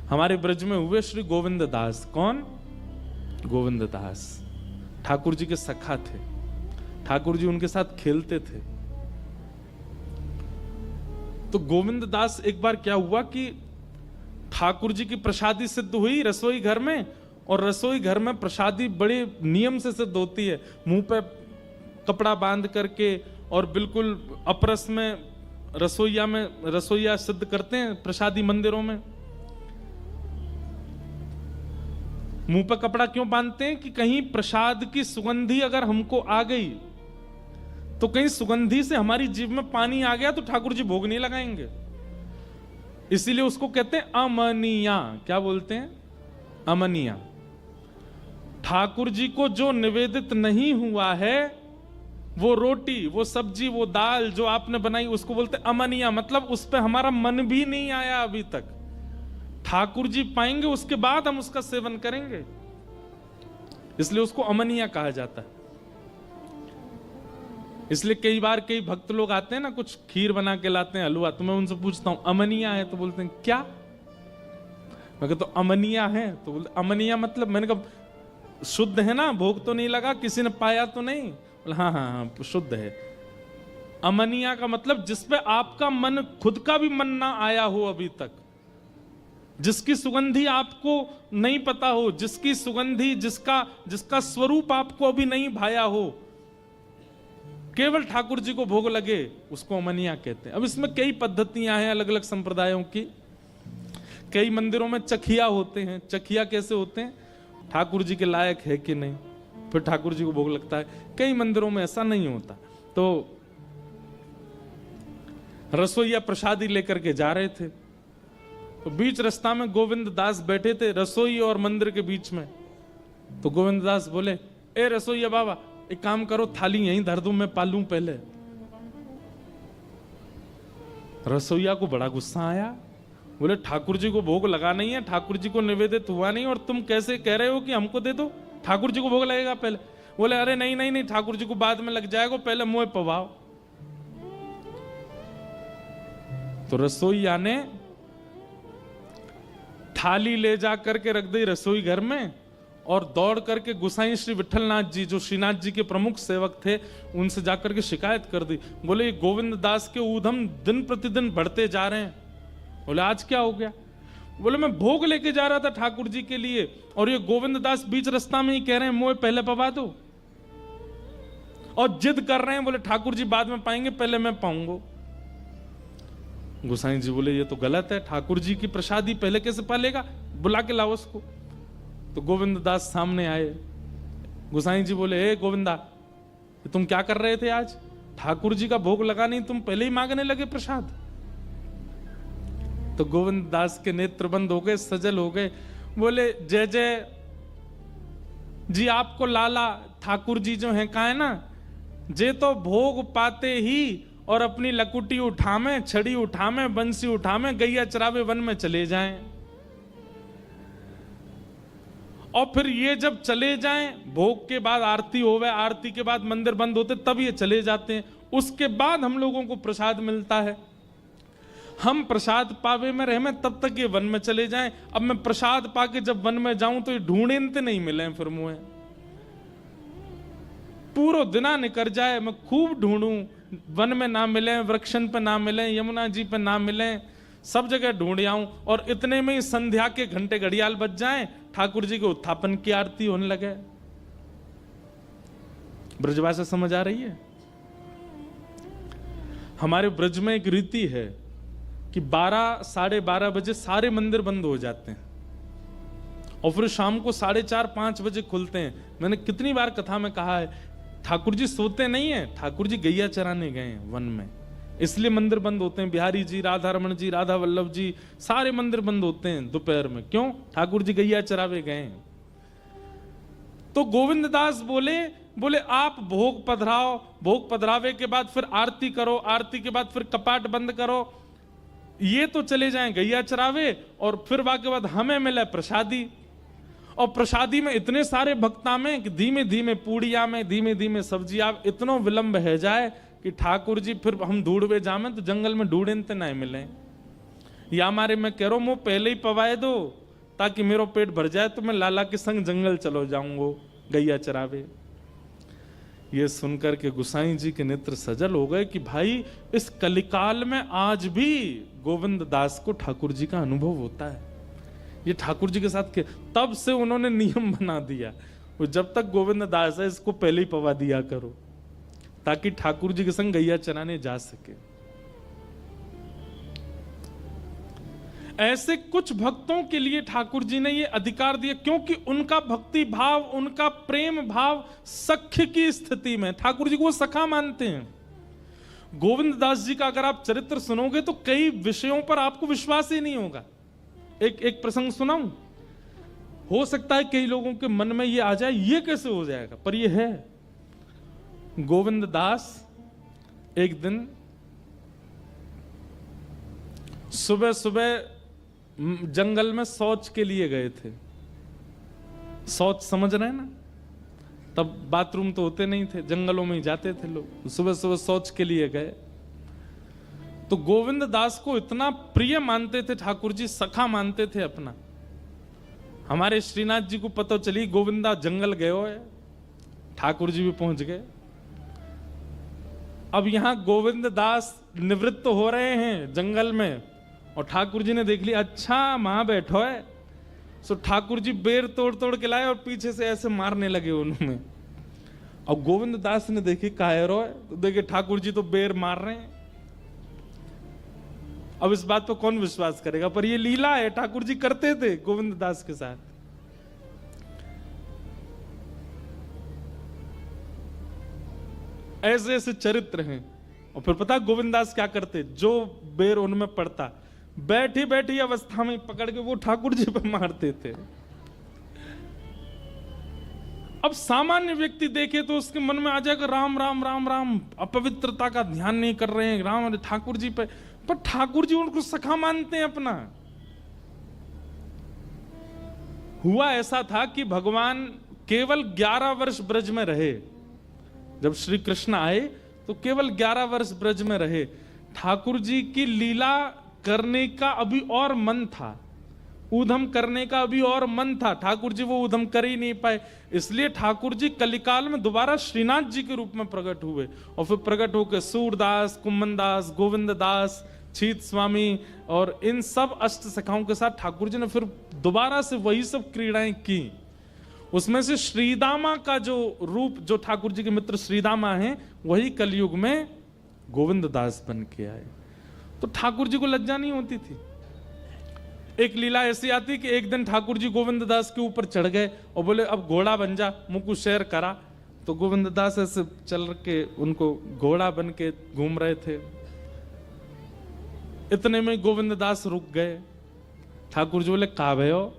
हमारे ब्रज में हुए श्री गोविंद दास। कौन? गोविंद दास ठाकुर जी के सखा थे, ठाकुर जी उनके साथ खेलते थे। तो गोविंद दास एक बार क्या हुआ कि ठाकुर जी की प्रसादी सिद्ध हुई रसोई घर में, और रसोई घर में प्रसादी बड़े नियम से सिद्ध होती है, मुंह पे कपड़ा बांध करके और बिल्कुल अपरस में रसोईया सिद्ध करते हैं प्रसादी मंदिरों में। मुंह पे कपड़ा क्यों बांधते हैं? कि कहीं प्रसाद की सुगंधी अगर हमको आ गई तो कहीं सुगंधी से हमारी जीभ में पानी आ गया तो ठाकुर जी भोग नहीं लगाएंगे। इसीलिए उसको कहते हैं अमनिया। क्या बोलते हैं? अमनिया। ठाकुर जी को जो निवेदित नहीं हुआ है, वो रोटी, वो सब्जी, वो दाल जो आपने बनाई, उसको बोलते अमनिया। मतलब उस पर हमारा मन भी नहीं आया अभी तक। ठाकुर जी पाएंगे उसके बाद हम उसका सेवन करेंगे, इसलिए उसको अमनिया कहा जाता है। इसलिए कई बार कई भक्त लोग आते हैं ना, कुछ खीर बना के लाते हैं, हलवा, तो मैं उनसे पूछता हूं अमनिया है? तो बोलते हैं क्या? मैं कहता तो अमनिया है? तो बोलते अमनिया मतलब, मैंने कहा शुद्ध है ना, भोग तो नहीं लगा, किसी ने पाया तो नहीं? बोले हाँ हाँ हाँ शुद्ध है। अमनिया का मतलब जिसपे आपका मन, खुद का भी मन ना आया हो अभी तक, जिसकी सुगंधी आपको नहीं पता हो, जिसकी सुगंधी, जिसका स्वरूप आपको अभी नहीं भाया हो, केवल ठाकुर जी को भोग लगे, उसको अमनिया कहते हैं। अब इसमें कई पद्धतियां हैं अलग अलग संप्रदायों की। कई मंदिरों में चखिया होते हैं। चखिया कैसे होते हैं? ठाकुर जी के लायक है कि नहीं, फिर ठाकुर जी को भोग लगता है। कई मंदिरों में ऐसा नहीं होता। तो रसोईया प्रसादी लेकर के जा रहे थे, तो बीच रास्ता में गोविंद दास बैठे थे रसोई और मंदिर के बीच में। तो गोविंद दास बोले, ए रसोईया बाबा, एक काम करो, थाली यहीं धर दूं, मैं पालूं पहले। रसोईया को बड़ा गुस्सा आया। बोले ठाकुर जी को भोग लगा नहीं है, ठाकुर जी को निवेदित हुआ नहीं, और तुम कैसे कह रहे हो कि हमको दे दो, ठाकुर जी को भोग लगेगा पहले। बोले अरे नहीं नहीं नहीं, ठाकुर जी को बाद में लग जाएगा, पहले मुंह पवाओ। तो रसोईया ने थाली ले जा करके रख दी रसोई घर में, और दौड़ करके गोसाई श्री विठलनाथ जी, जो श्रीनाथ जी के प्रमुख सेवक थे, उनसे जाकर के शिकायत कर दी। बोले गोविंद दास के ऊधम दिन प्रतिदिन बढ़ते जा रहे हैं। बोले आज क्या हो गया? बोले मैं भोग लेके जा रहा था ठाकुर जी के लिए, और ये गोविंद दास बीच रास्ता में ही कह रहे हैं मुझे पहले पवा दो, और जिद कर रहे हैं, बोले ठाकुर जी बाद में पाएंगे, पहले मैं पाऊंगा। गोसाई जी बोले ये तो गलत है, ठाकुर जी की प्रसादी पहले कैसे पालेगा, बुला के लाओ उसको। तो गोविंद दास सामने आए। गोसाई जी बोले, हे गोविंदा, तुम क्या कर रहे थे आज? ठाकुर जी का भोग लगा नहीं, तुम पहले ही मांगने लगे प्रसाद। तो गोविंद दास के नेत्र बंद हो गए, सजल हो गए। बोले जय जय जी, आपको लाला ठाकुर जी जो है कहा है ना, जे तो भोग पाते ही और अपनी लकुटी उठामे, छड़ी उठामे, बंसी उठामे, गैया चरावे वन में चले जाएं। और फिर ये जब चले जाएं, भोग के बाद आरती होवे, आरती के बाद मंदिर बंद होते, तब ये चले जाते हैं। उसके बाद हम लोगों को प्रसाद मिलता है। हम प्रसाद पावे में रहे में, तब तक ये वन में चले जाएं। अब मैं प्रसाद पाके जब वन में जाऊं तो ये ढूंढते नहीं मिले, फिर मुझे पूरा दिना निकल जाए, मैं खूब ढूंढूं, वन में ना मिले, वृक्षन पे ना मिले, यमुना जी पे ना मिले, सब जगह ढूंढ आऊं, और इतने में ही संध्या के घंटे घड़ियाल बज जाएं, ठाकुर जी के उत्थापन की आरती होने लगे। ब्रजभाषा समझ आ रही है? हमारे ब्रज में एक रीति है कि 12 साढ़े 12 बजे सारे मंदिर बंद हो जाते हैं, और फिर शाम को 4:30 5 बजे खुलते हैं। मैंने कितनी बार कथा में कहा है, ठाकुर जी सोते नहीं है, ठाकुर जी गैया चराने गए हैं वन में, इसलिए मंदिर बंद होते हैं। बिहारी जी, राधा रमण जी, राधा वल्लभ जी, सारे मंदिर बंद होते हैं दोपहर में। क्यों? ठाकुर जी गैया चरावे गए हैं। तो गोविंद दास बोले आप भोग पधराओ, भोग पधरावे के बाद फिर आरती करो, आरती के बाद फिर कपाट बंद करो, ये तो चले जाएं गैया चरावे, और फिर के बाद हमें मिले प्रसादी। और प्रसादी में इतने सारे भक्ता में कि धीमे धीमे पूड़िया में, धीमे धीमे सब्जियां, इतना विलंब है जाए कि ठाकुर जी फिर हम ढूंढवे जामे तो जंगल में ढूंढते नहीं मिले। या हमारे मैं कह रहा हूं, मुंह पहले ही पवाए दो ताकि मेरा पेट भर जाए तो मैं लाला के संग जंगल चलो जाऊंगो गैया चरावे। ये सुनकर के गुसाई जी के नेत्र सजल हो गए कि भाई इस कलिकाल में आज भी गोविंद दास को ठाकुर जी का अनुभव होता है। ये ठाकुर जी के साथ के तब से उन्होंने नियम बना दिया, वो जब तक गोविंद दास है इसको पहले ही पवा दिया करो ताकि ठाकुर जी के संग गैया चराने जा सके। ऐसे कुछ भक्तों के लिए ठाकुर जी ने ये अधिकार दिया क्योंकि उनका भक्ति भाव, उनका प्रेम भाव सख्य की स्थिति में, ठाकुर जी को वो सखा मानते हैं। गोविंद दास जी का अगर आप चरित्र सुनोगे तो कई विषयों पर आपको विश्वास ही नहीं होगा। एक प्रसंग सुनाऊं, हो सकता है कई लोगों के मन में ये आ जाए ये कैसे हो जाएगा, पर ये है। गोविंद दास एक दिन सुबह सुबह जंगल में शौच के लिए गए थे। शौच समझ रहे हैं ना, तब बाथरूम तो होते नहीं थे, जंगलों में ही जाते थे लोग। सुबह सुबह शौच के लिए गए तो गोविंद दास को इतना प्रिय मानते थे ठाकुर जी, सखा मानते थे अपना। हमारे श्रीनाथ जी को पता चली गोविंदा जंगल गए हो है, ठाकुर जी भी पहुंच गए। अब यहां गोविंद दास निवृत्त हो रहे हैं जंगल में और ठाकुर जी ने देख लिया, अच्छा वहां बैठो है। सो ठाकुर जी बेर तोड़ तोड़ के लाए और पीछे से ऐसे मारने लगे उन्होंने। और गोविंद दास ने देखी कायरो है तो देखे ठाकुर जी तो बेर मार रहे हैं। अब इस बात पर कौन विश्वास करेगा, पर ये लीला है, ठाकुर जी करते थे गोविंद दास के साथ। ऐसे ऐसे चरित्र हैं। और फिर पता गोविंद दास क्या करते, जो बेर उनमें पड़ता बैठी बैठी अवस्था में पकड़ के वो ठाकुर जी पे मारते थे। अब सामान्य व्यक्ति देखे तो उसके मन में आ जाएगा राम राम राम राम, अपवित्रता का ध्यान नहीं कर रहे हैं राम ठाकुर जी पे, पर ठाकुर जी उनको सखा मानते हैं अपना। हुआ ऐसा था कि भगवान केवल 11 वर्ष ब्रज में रहे। जब श्री कृष्ण आए तो केवल 11 वर्ष ब्रज में रहे। ठाकुर जी की लीला करने का अभी और मन था, ऊधम करने का अभी और मन था, ठाकुर जी वो ऊधम कर ही नहीं पाए। इसलिए ठाकुर जी कलिकाल में दोबारा श्रीनाथ जी के रूप में प्रकट हुए और फिर प्रकट होकर सूरदास, कुम्मन दास, गोविंद दास, छीत स्वामी और इन सब अष्ट सखाओं के साथ ठाकुर जी ने फिर दोबारा से वही सब क्रीड़ाएं की। उसमें से श्रीदामा का जो रूप, जो ठाकुर जी के मित्र श्रीदामा हैं, वही कलयुग में गोविंद दास बन के आए। तो ठाकुर जी को लज्जा नहीं होती थी। एक लीला ऐसी आती कि एक दिन ठाकुर जी गोविंद दास के ऊपर चढ़ गए और बोले अब घोड़ा बन जा, मुझको शेर करा। तो गोविंद दास ऐसे चल के उनको घोड़ा बन के घूम रहे थे। इतने में गोविंद दास रुक गए। ठाकुर जी बोले का भयो,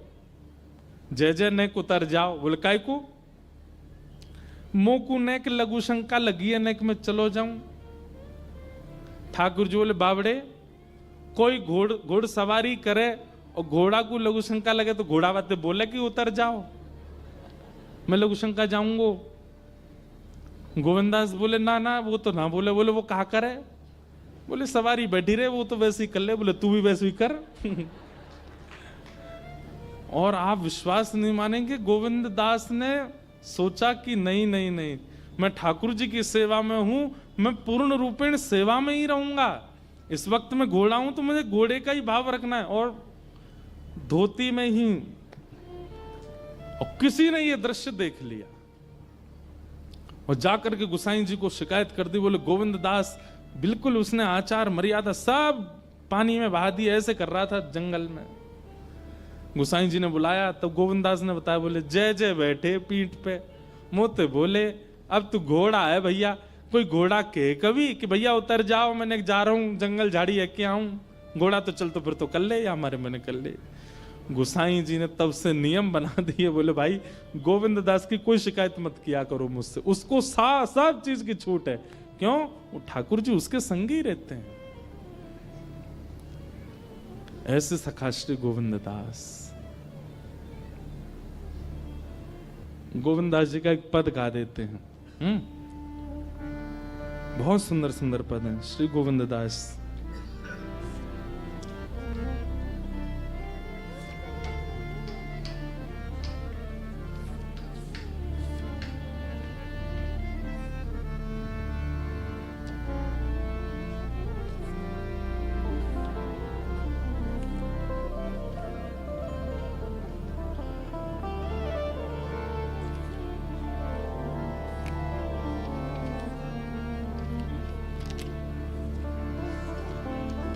जय जय नेक उतर जाओ। बोले काय को, मोकू नेक लघु शंका लगी है नेक में चलो जाऊं। ठाकुर जी बोले बाबड़े, कोई घोड़ सवारी करे और घोड़ा को लघु शंका लगे तो घोड़ा बातें बोले कि उतर जाओ, मैं लघु शंका जाऊंगो। गोविंदास बोले ना ना वो तो ना बोले। बोले वो कहा करे, बोले सवारी बैठी रहे वो तो वैसे ही कर ले। बोले तू भी वैसे ही कर। और आप विश्वास नहीं मानेंगे, गोविंद दास ने सोचा कि नहीं नहीं नहीं, मैं ठाकुर जी की सेवा में हूं, मैं पूर्ण रूपेण सेवा में ही रहूंगा। इस वक्त मैं घोड़ा हूं तो मुझे घोड़े का ही भाव रखना है और धोती में ही। और किसी ने यह दृश्य देख लिया और जाकर के गुसाई जी को शिकायत कर दी। बोले गोविंद दास बिल्कुल उसने आचार मर्यादा सब पानी में बहा दी, ऐसे कर रहा था जंगल में। गुसाई जी ने बुलाया तब गोविंद दास ने बताया। बोले जय जय बैठे पीठ पे, मोते बोले अब तू घोड़ा है भैया, कोई घोड़ा के कभी कि भैया उतर जाओ, मैंने जा रहा हूं जंगल झाड़ी है क्या आऊं, घोड़ा तो चल तो फिर तो कर ले या हमारे मैंने कर ले। गुसाई जी ने तब से नियम बना दिए। बोले भाई गोविंद दास की कोई शिकायत मत किया करो मुझसे, उसको सब चीज की छूट है। क्यों, वो ठाकुर जी उसके संग ही रहते हैं। ऐसे सखा श्री गोविंद दास। गोविंद दास जी का एक पद गा देते हैं। बहुत सुंदर सुंदर पद हैं श्री गोविंद दास।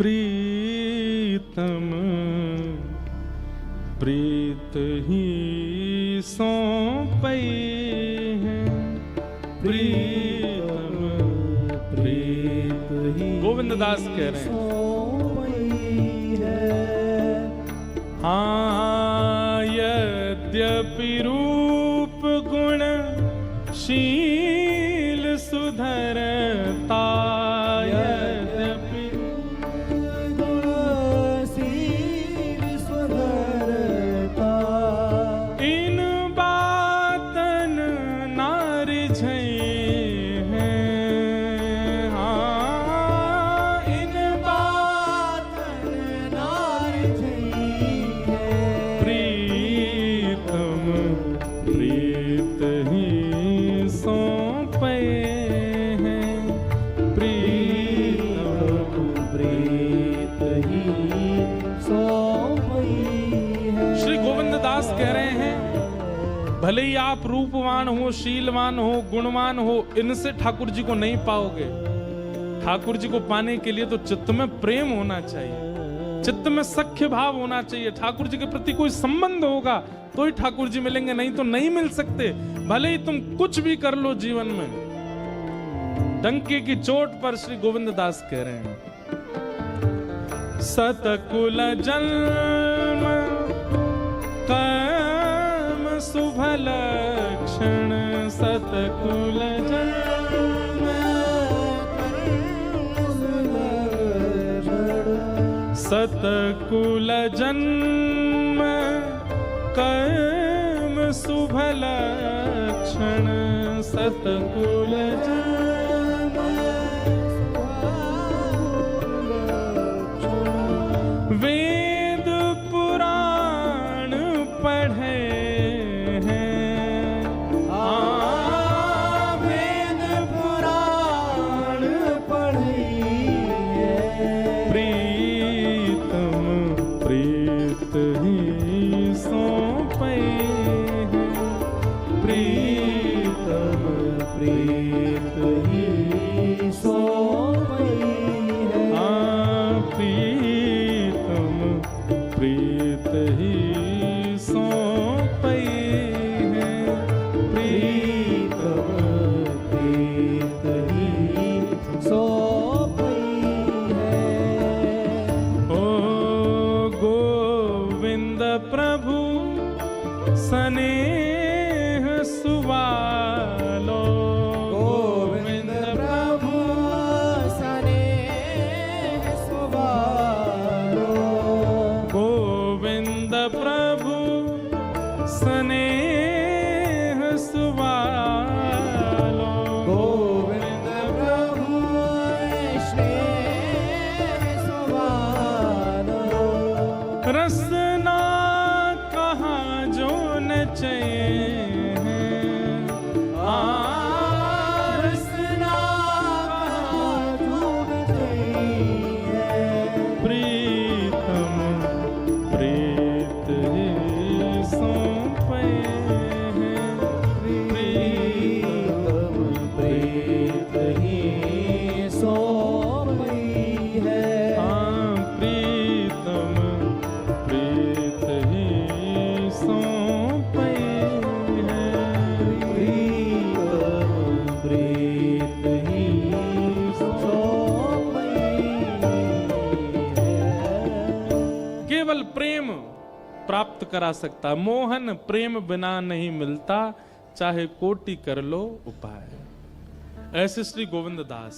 प्रीतम प्रीत ही सौंपई है, प्रीतम प्रीत ही गोविंद दास कह रहे हैं। हाँ यद्यपि रूप गुण शील सुधरता, यद्यपि गुण शील सुधरता, इन बातन नारि झई हैं। हाँ इन बातन नारि झई है, प्रीतम प्रीत ही सौंपे हैं, प्रीतम प्रीत ही सौंपई है। श्री गोविंद दास कह रहे हैं भले ही आप रूपवान हो, शीलवान हो, गुणवान हो, इनसे ठाकुर जी को नहीं पाओगे। ठाकुर जी को पाने के लिए तो चित्त में प्रेम होना चाहिए, चित्त में सख्य भाव होना चाहिए, ठाकुर जी के प्रति कोई संबंध होगा तो ही ठाकुर जी मिलेंगे, नहीं तो नहीं मिल सकते। भले ही तुम कुछ भी कर लो जीवन में। डंके की चोट पर श्री गोविंद दास कह रहे हैं सतकुल जन्म कर्म शुभ लक्षण, सतकुल जन्म सतकुल जन्म कर्म शुभ लक्षण, सतकुल जन्म वेद पुराण पढ़े हैं। वेद पुराण पढ़ी है, प्रीतम प्रीत ही सौंपे हैं, प्रीतम प्रीत ही सौंपई है। प्रीतम प्रीत ही सौंपे हैं, प्रीतम प्रीत ही सौंपई है। ओ गोविंद प्रभु स्नेह सुवालो, गोविंद प्रभु स्नेह सुवालो, गोविंद प्रभु स्नेह सुवालो, गोविंद प्रभु स्नेह सुवालो, रसना कहाँ जो नचे हैं। रसना धूप गई है, प्रीतम प्रीत ही सौंपे हैं, प्रीतम प्रीत ही सौंपई है। प्रीतम प्रीत ही सौंपे हैं, प्रीतम प्रीत ही सौंपई है। केवल प्रेम प्राप्त करा सकता, मोहन प्रेम बिना नहीं मिलता, चाहे कोटि कर लो उपाय। ऐसे श्री गोविंद दास